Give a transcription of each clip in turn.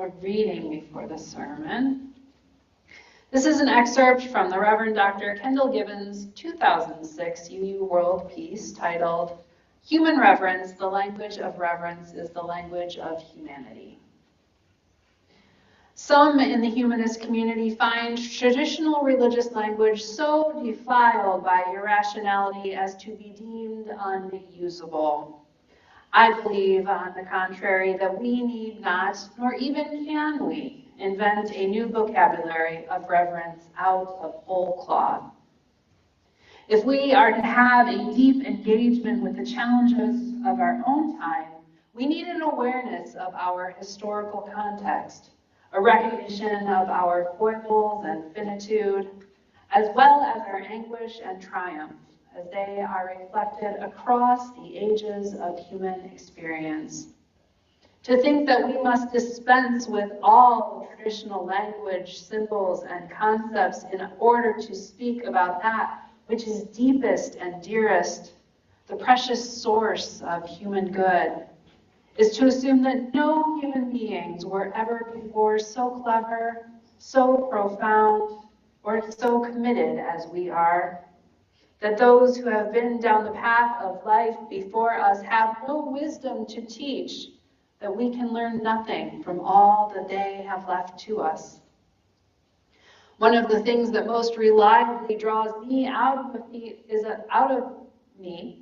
a reading before the sermon. This is an excerpt from the Reverend Dr. Kendall Gibbons' 2006 UU World Peace titled, Human Reverence, the Language of Reverence is the Language of Humanity. Some in the humanist community find traditional religious language so defiled by irrationality as to be deemed unusable. I believe, on the contrary, that we need not, nor even can we, invent a new vocabulary of reverence out of whole cloth. If we are to have a deep engagement with the challenges of our own time, we need an awareness of our historical context, a recognition of our foibles and finitude, as well as our anguish and triumph, as they are reflected across the ages of human experience. To think that we must dispense with all traditional language, symbols, and concepts in order to speak about that which is deepest and dearest, the precious source of human good, is to assume that no human beings were ever before so clever, so profound, or so committed as we are, that those who have been down the path of life before us have no wisdom to teach, that we can learn nothing from all that they have left to us. One of the things that most reliably draws me out of me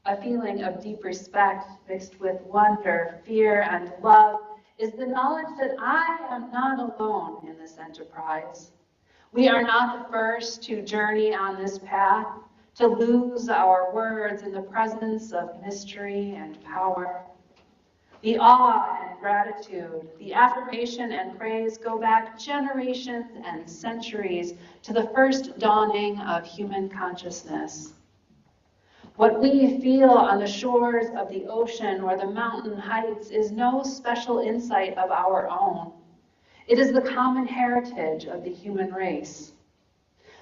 a feeling of deep respect mixed with wonder, fear, and love is the knowledge that I am not alone in this enterprise. We are not the first to journey on this path, to lose our words in the presence of mystery and power. The awe and gratitude, the affirmation and praise go back generations and centuries to the first dawning of human consciousness. What we feel on the shores of the ocean or the mountain heights is no special insight of our own. It is the common heritage of the human race.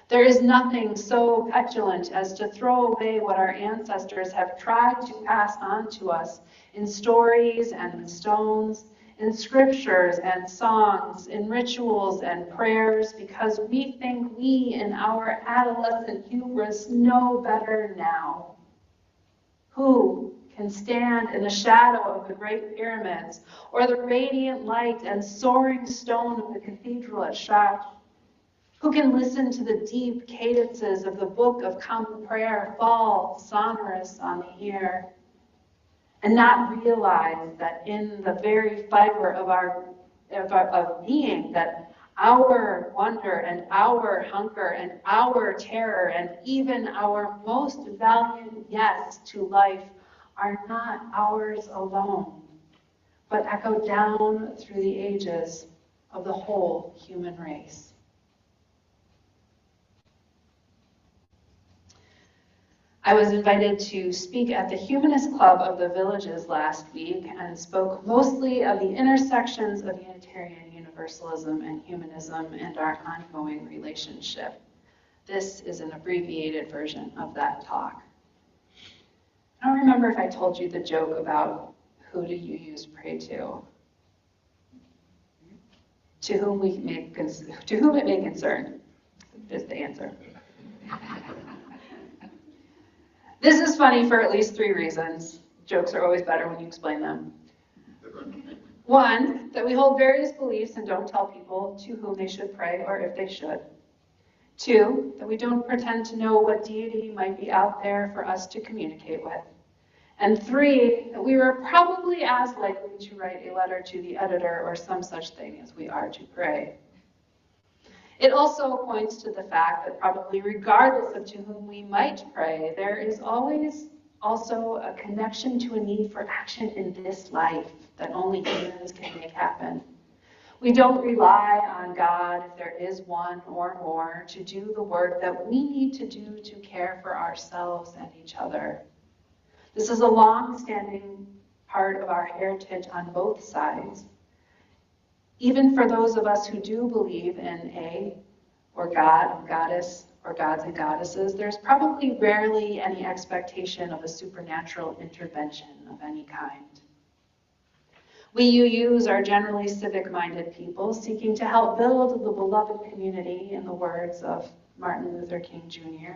There is nothing so petulant as to throw away what our ancestors have tried to pass on to us in stories and stones, in scriptures and songs, in rituals and prayers, because we think we, in our adolescent hubris, know better now. Who can stand in the shadow of the Great Pyramids or the radiant light and soaring stone of the cathedral at Chartres? Who can listen to the deep cadences of the Book of Common Prayer fall sonorous on the ear and not realize that in the very fiber of our being, that our wonder and our hunger and our terror and even our most valued yes to life are not ours alone, but echo down through the ages of the whole human race. I was invited to speak at the Humanist Club of the Villages last week and spoke mostly of the intersections of Unitarian Universalism and Humanism and our ongoing relationship. This is an abbreviated version of that talk. I don't remember if I told you the joke about who do you use pray to? To whom it may concern is the answer. This is funny for at least 3 reasons. Jokes are always better when you explain them. 1, that we hold various beliefs and don't tell people to whom they should pray or if they should. 2, that we don't pretend to know what deity might be out there for us to communicate with. And 3, that we were probably as likely to write a letter to the editor or some such thing as we are to pray. It also points to the fact that probably regardless of to whom we might pray, there is always also a connection to a need for action in this life that only humans can make happen. We don't rely on God, if there is one or more, to do the work that we need to do to care for ourselves and each other. This is a long-standing part of our heritage on both sides. Even for those of us who do believe in a or God, goddess, or gods and goddesses, there's probably rarely any expectation of a supernatural intervention of any kind. We UUs are generally civic-minded people seeking to help build the beloved community, in the words of Martin Luther King Jr.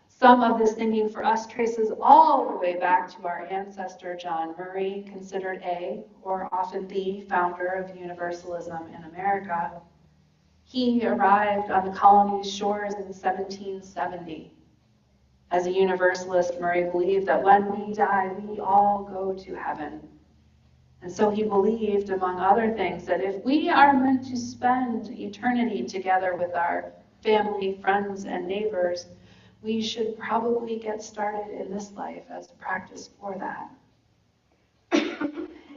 Some of this thinking for us traces all the way back to our ancestor John Murray, considered or often the founder of Universalism in America. He arrived on the colony's shores in 1770. As a Universalist, Murray believed that when we die, we all go to heaven. And so he believed, among other things, that if we are meant to spend eternity together with our family, friends, and neighbors, we should probably get started in this life as a practice for that.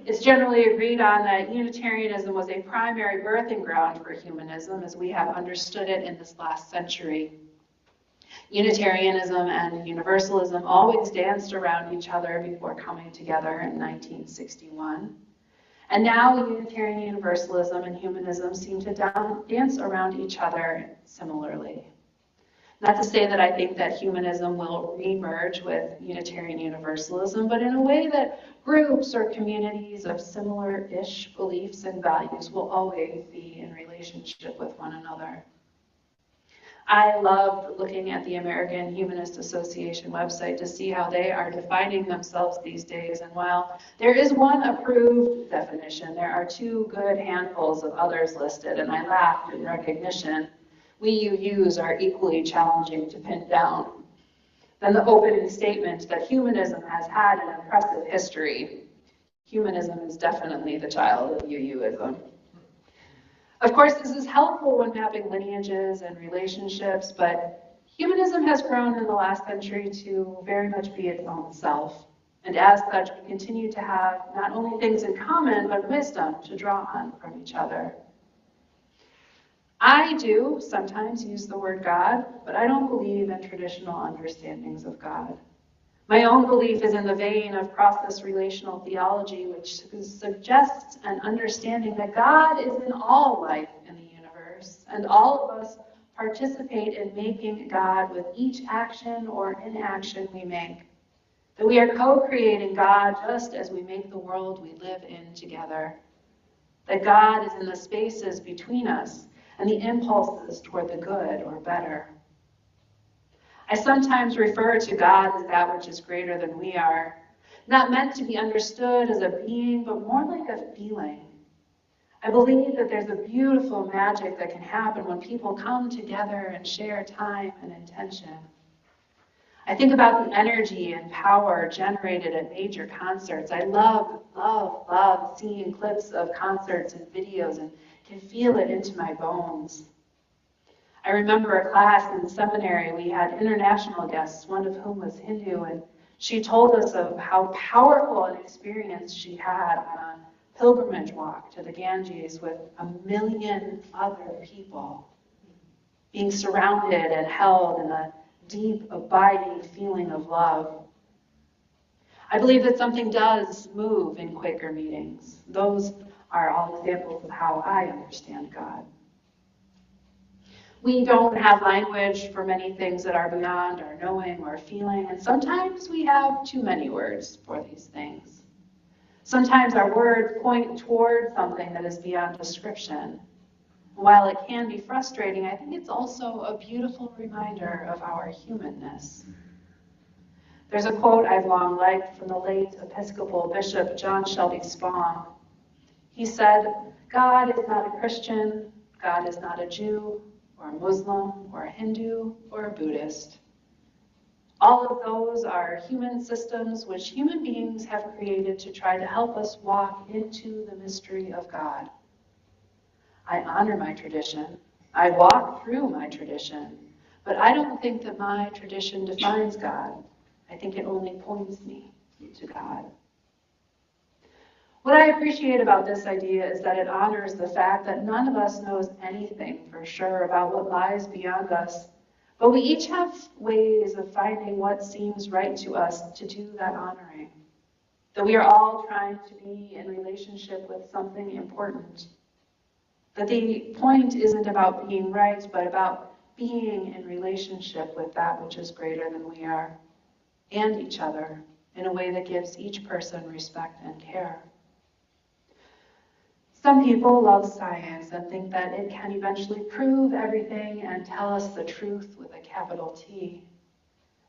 It's generally agreed on that Unitarianism was a primary birthing ground for humanism as we have understood it in this last century. Unitarianism and Universalism always danced around each other before coming together in 1961. And now Unitarian Universalism and humanism seem to dance around each other similarly. Not to say that I think that humanism will re-merge with Unitarian Universalism, but in a way that groups or communities of similar-ish beliefs and values will always be in relationship with one another. I loved looking at the American Humanist Association website to see how they are defining themselves these days. And while there is one approved definition, there are two good handfuls of others listed, and I laughed in recognition. We UUs are equally challenging to pin down. Then the opening statement that humanism has had an impressive history. Humanism is definitely the child of UUism. Of course, this is helpful when mapping lineages and relationships, but humanism has grown in the last century to very much be its own self. And as such, we continue to have not only things in common, but wisdom to draw on from each other. I do sometimes use the word God, but I don't believe in traditional understandings of God. My own belief is in the vein of process relational theology, which suggests an understanding that God is in all life in the universe, and all of us participate in making God with each action or inaction we make. That we are co-creating God just as we make the world we live in together. That God is in the spaces between us and the impulses toward the good or better. I sometimes refer to God as that which is greater than we are, not meant to be understood as a being, but more like a feeling. I believe that there's a beautiful magic that can happen when people come together and share time and intention. I think about the energy and power generated at major concerts. I love seeing clips of concerts and videos and can feel it into my bones. I remember a class in seminary. We had international guests, one of whom was Hindu, and she told us of how powerful an experience she had on a pilgrimage walk to the Ganges with 1 million other people, being surrounded and held in a deep, abiding feeling of love. I believe that something does move in Quaker meetings. Those are all examples of how I understand God. We don't have language for many things that are beyond our knowing or feeling, and sometimes we have too many words for these things. Sometimes our words point toward something that is beyond description. While it can be frustrating, I think it's also a beautiful reminder of our humanness. There's a quote I've long liked from the late Episcopal Bishop John Shelby Spaude. He said, "God is not a Christian, God is not a Jew, or a Muslim, or a Hindu, or a Buddhist. All of those are human systems which human beings have created to try to help us walk into the mystery of God. I honor my tradition. I walk through my tradition. But I don't think that my tradition defines God. I think it only points me to God." What I appreciate about this idea is that it honors the fact that none of us knows anything for sure about what lies beyond us, but we each have ways of finding what seems right to us to do that honoring. That we are all trying to be in relationship with something important. That the point isn't about being right, but about being in relationship with that which is greater than we are, and each other, in a way that gives each person respect and care. Some people love science and think that it can eventually prove everything and tell us the truth with a capital T.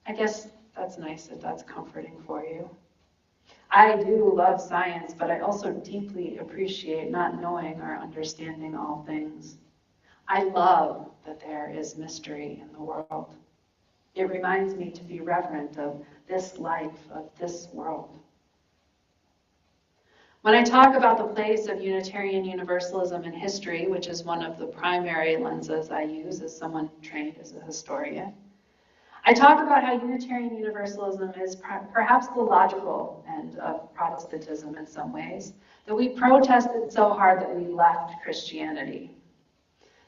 I guess that's nice if that's comforting for you. I do love science, but I also deeply appreciate not knowing or understanding all things. I love that there is mystery in the world. It reminds me to be reverent of this life, of this world. When I talk about the place of Unitarian Universalism in history, which is one of the primary lenses I use as someone trained as a historian, I talk about how Unitarian Universalism is perhaps the logical end of Protestantism in some ways, that we protested so hard that we left Christianity.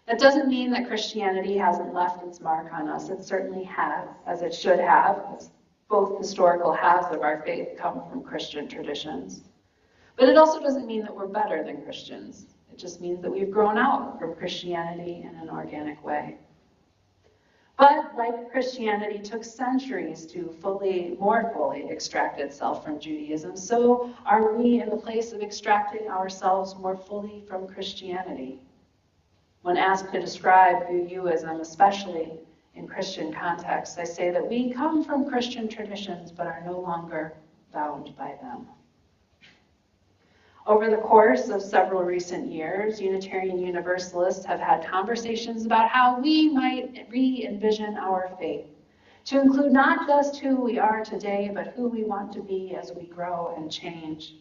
That doesn't mean that Christianity hasn't left its mark on us. It certainly has, as it should have, as both historical halves of our faith come from Christian traditions. But it also doesn't mean that we're better than Christians. It just means that we've grown out from Christianity in an organic way. But like Christianity took centuries to more fully extract itself from Judaism, so are we in the place of extracting ourselves more fully from Christianity. When asked to describe UUism, especially in Christian contexts, I say that we come from Christian traditions but are no longer bound by them. Over the course of several recent years, Unitarian Universalists have had conversations about how we might re-envision our faith, to include not just who we are today, but who we want to be as we grow and change.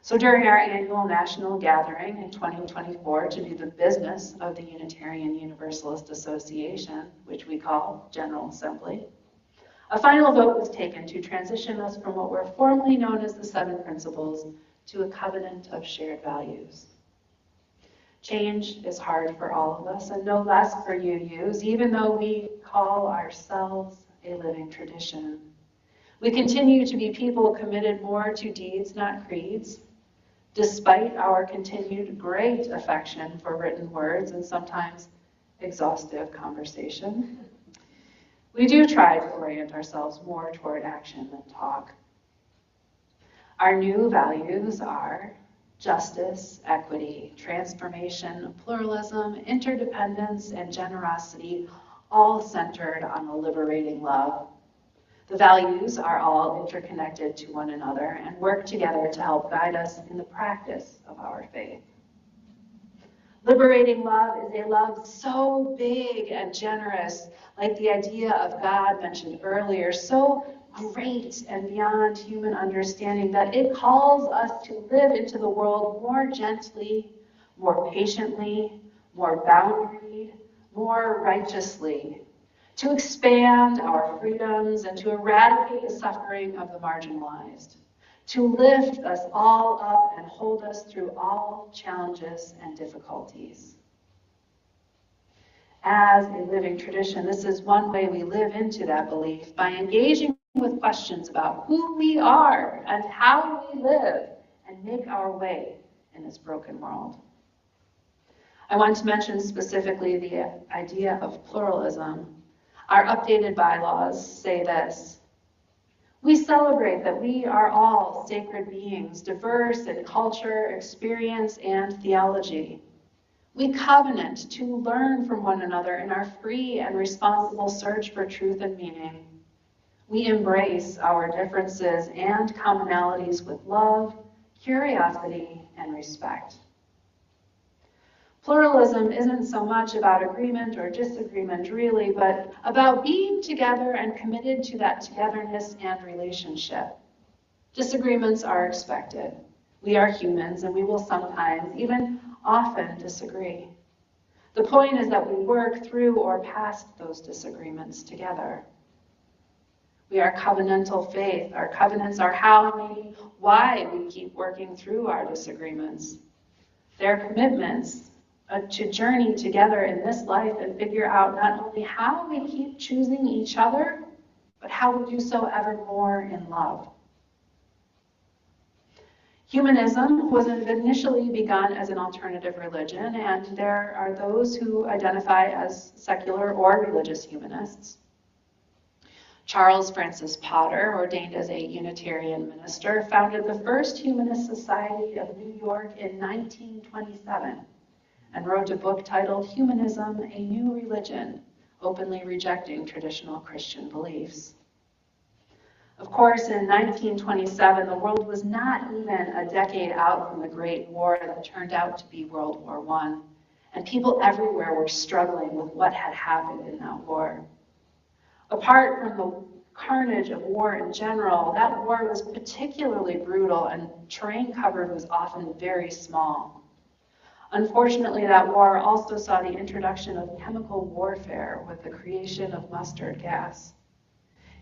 So during our annual national gathering in 2024 to do the business of the Unitarian Universalist Association, which we call General Assembly, a final vote was taken to transition us from what were formerly known as the Seven Principles to a covenant of shared values. Change is hard for all of us, and no less for UUs, even though we call ourselves a living tradition. We continue to be people committed more to deeds, not creeds, despite our continued great affection for written words and sometimes exhaustive conversation. We do try to orient ourselves more toward action than talk. Our new values are justice, equity, transformation, pluralism, interdependence, and generosity, all centered on a liberating love. The values are all interconnected to one another and work together to help guide us in the practice of our faith. Liberating love is a love so big and generous, like the idea of God mentioned earlier, so great and beyond human understanding that it calls us to live into the world more gently, more patiently, more boundaried, more righteously, to expand our freedoms and to eradicate the suffering of the marginalized, to lift us all up and hold us through all challenges and difficulties. As a living tradition, this is one way we live into that belief, by engaging with questions about who we are and how we live and make our way in this broken world. I want to mention specifically the idea of pluralism. Our updated bylaws say this: we celebrate that we are all sacred beings, diverse in culture, experience, and theology. We covenant to learn from one another in our free and responsible search for truth and meaning. We embrace our differences and commonalities with love, curiosity, and respect. Pluralism isn't so much about agreement or disagreement, really, but about being together and committed to that togetherness and relationship. Disagreements are expected. We are humans, and we will sometimes, even often, disagree. The point is that we work through or past those disagreements together. We are covenantal faith. Our covenants are how, maybe why we keep working through our disagreements. They're commitments to journey together in this life and figure out not only how we keep choosing each other, but how we do so ever more in love. Humanism was initially begun as an alternative religion, and there are those who identify as secular or religious humanists. Charles Francis Potter, ordained as a Unitarian minister, founded the first Humanist Society of New York in 1927 and wrote a book titled Humanism, a New Religion, openly rejecting traditional Christian beliefs. Of course, in 1927, the world was not even a decade out from the Great War that turned out to be World War I, and people everywhere were struggling with what had happened in that war. Apart from the carnage of war in general, that war was particularly brutal and terrain covered was often very small. Unfortunately, that war also saw the introduction of chemical warfare with the creation of mustard gas.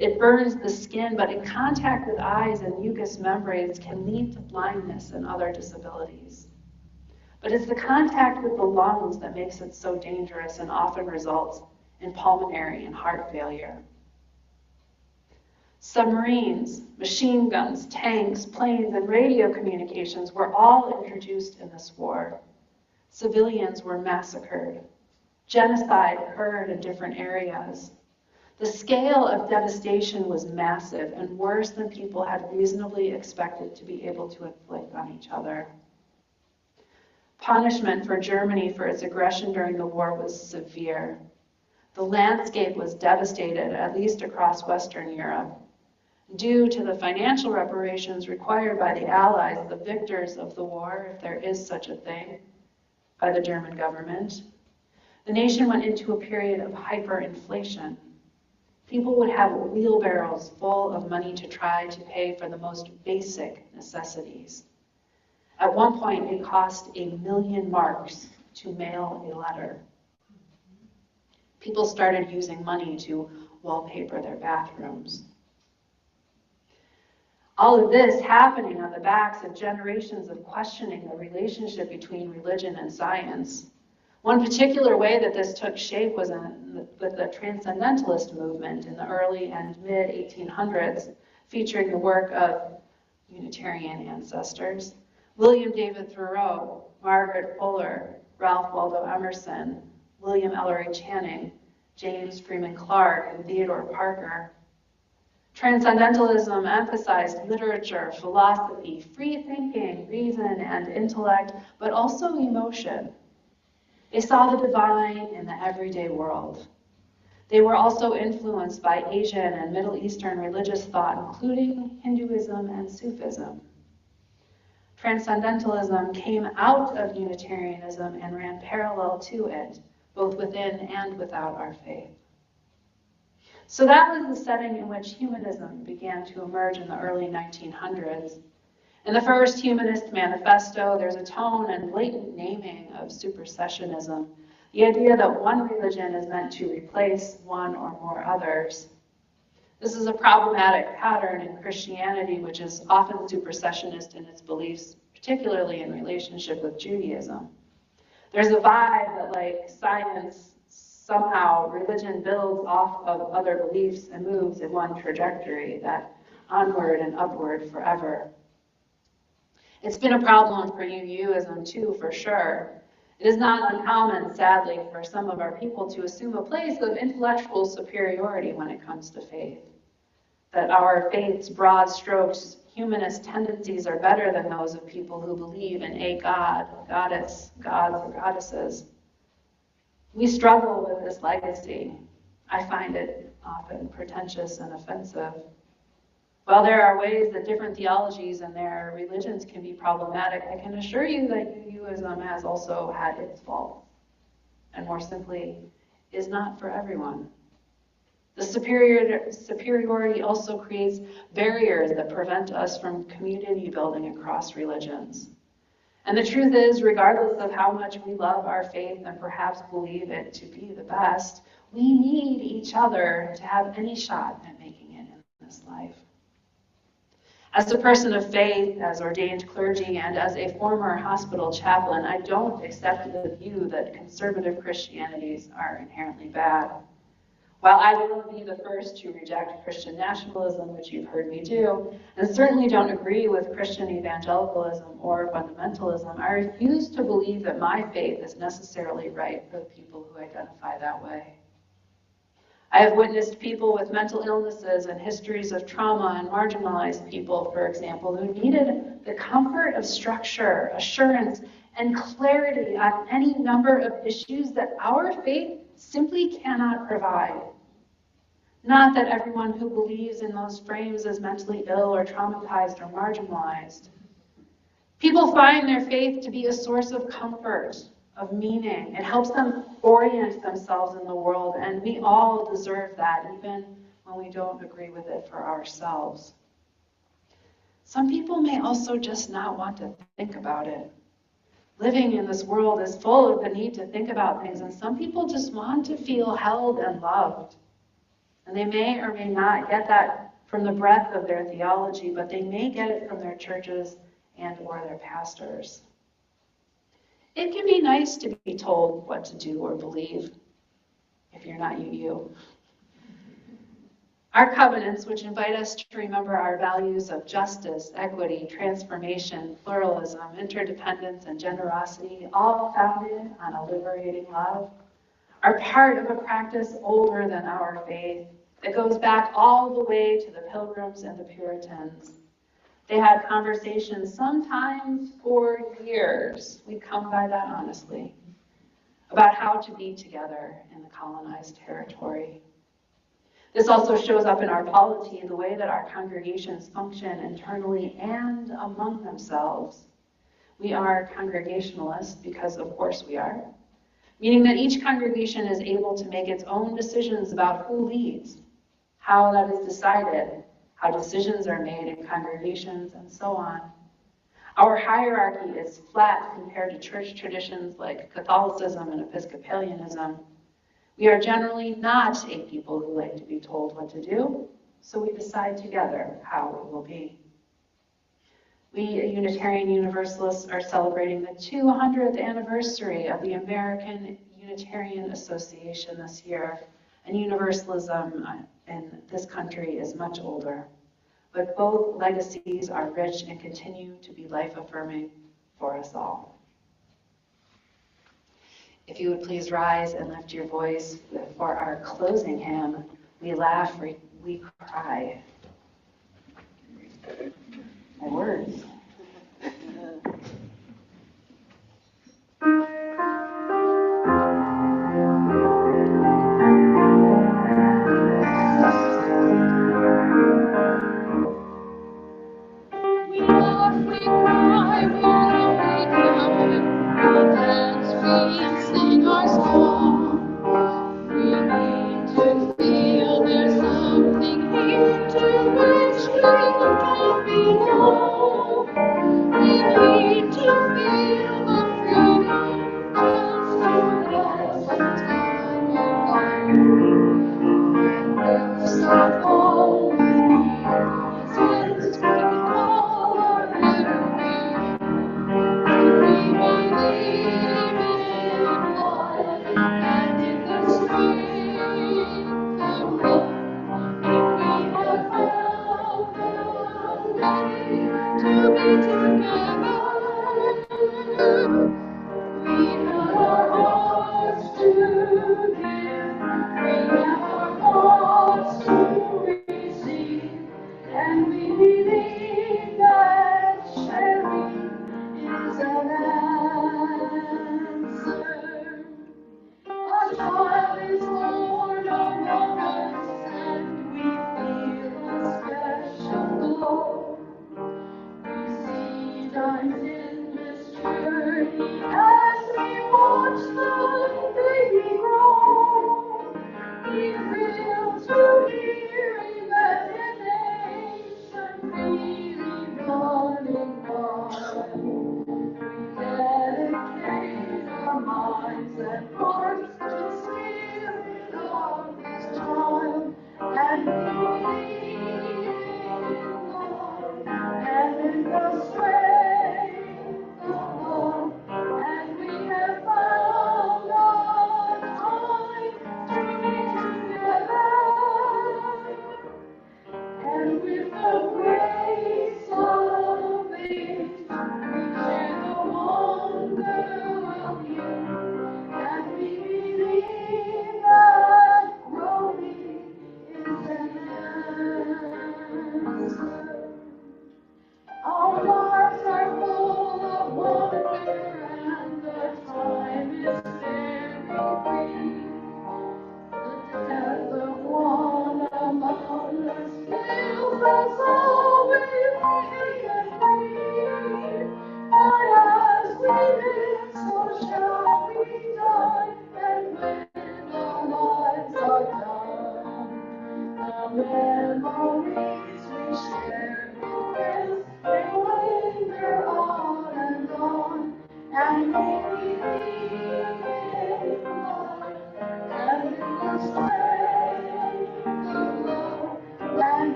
It burns the skin, but in contact with eyes and mucous membranes can lead to blindness and other disabilities. But it's the contact with the lungs that makes it so dangerous and often results in pulmonary and heart failure. Submarines, machine guns, tanks, planes, and radio communications were all introduced in this war. Civilians were massacred. Genocide occurred in different areas. The scale of devastation was massive and worse than people had reasonably expected to be able to inflict on each other. Punishment for Germany for its aggression during the war was severe. The landscape was devastated, at least across Western Europe. Due to the financial reparations required by the Allies, the victors of the war, if there is such a thing, by the German government, the nation went into a period of hyperinflation. People would have wheelbarrows full of money to try to pay for the most basic necessities. At one point, it cost 1,000,000 marks to mail a letter. People started using money to wallpaper their bathrooms. All of this happening on the backs of generations of questioning the relationship between religion and science. One particular way that this took shape was with the Transcendentalist movement in the early and mid-1800s, featuring the work of Unitarian ancestors. William David Thoreau, Margaret Fuller, Ralph Waldo Emerson, William Ellery Channing, James Freeman Clarke, and Theodore Parker. Transcendentalism emphasized literature, philosophy, free thinking, reason, and intellect, but also emotion. They saw the divine in the everyday world. They were also influenced by Asian and Middle Eastern religious thought, including Hinduism and Sufism. Transcendentalism came out of Unitarianism and ran parallel to it, both within and without our faith. So that was the setting in which humanism began to emerge in the early 1900s. In the first Humanist Manifesto, there's a tone and blatant naming of supersessionism, the idea that one religion is meant to replace one or more others. This is a problematic pattern in Christianity, which is often supersessionist in its beliefs, particularly in relationship with Judaism. There's a vibe that, like science, somehow religion builds off of other beliefs and moves in one trajectory, that onward and upward forever. It's been a problem for UUism too, for sure. It is not uncommon, sadly, for some of our people to assume a place of intellectual superiority when it comes to faith. That our faith's broad strokes, humanist tendencies are better than those of people who believe in a god, goddess, gods, or goddesses. We struggle with this legacy. I find it often pretentious and offensive. While there are ways that different theologies and their religions can be problematic, I can assure you that UUism has also had its faults, and more simply, is not for everyone. The superiority also creates barriers that prevent us from community building across religions. And the truth is, regardless of how much we love our faith and perhaps believe it to be the best, we need each other to have any shot at making it in this life. As a person of faith, as ordained clergy, and as a former hospital chaplain, I don't accept the view that conservative Christianities are inherently bad. While I will be the first to reject Christian nationalism, which you've heard me do, and certainly don't agree with Christian evangelicalism or fundamentalism, I refuse to believe that my faith is necessarily right for the people who identify that way. I have witnessed people with mental illnesses and histories of trauma and marginalized people, for example, who needed the comfort of structure, assurance, and clarity on any number of issues that our faith simply cannot provide. Not that everyone who believes in those frames is mentally ill or traumatized or marginalized. People find their faith to be a source of comfort, of meaning. It helps them orient themselves in the world, and we all deserve that, even when we don't agree with it for ourselves. Some people may also just not want to think about it. Living in this world is full of the need to think about things, and some people just want to feel held and loved. And they may or may not get that from the breadth of their theology, but they may get it from their churches and or their pastors. It can be nice to be told what to do or believe, if you're not you. Our covenants, which invite us to remember our values of justice, equity, transformation, pluralism, interdependence, and generosity, all founded on a liberating love, are part of a practice older than our faith that goes back all the way to the Pilgrims and the Puritans. They had conversations sometimes for years, we come by that honestly, about how to be together in the colonized territory. This also shows up in our polity, the way that our congregations function internally and among themselves. We are congregationalists because, of course, we are, meaning that each congregation is able to make its own decisions about who leads, how that is decided, how decisions are made in congregations, and so on. Our hierarchy is flat compared to church traditions like Catholicism and Episcopalianism. We are generally not a people who like to be told what to do, so we decide together how it will be. We Unitarian Universalists are celebrating the 200th anniversary of the American Unitarian Association this year, and Universalism in this country is much older. But both legacies are rich and continue to be life-affirming for us all. If you would please rise and lift your voice for our closing hymn, We Laugh, We Cry. My words. Dedicate our minds and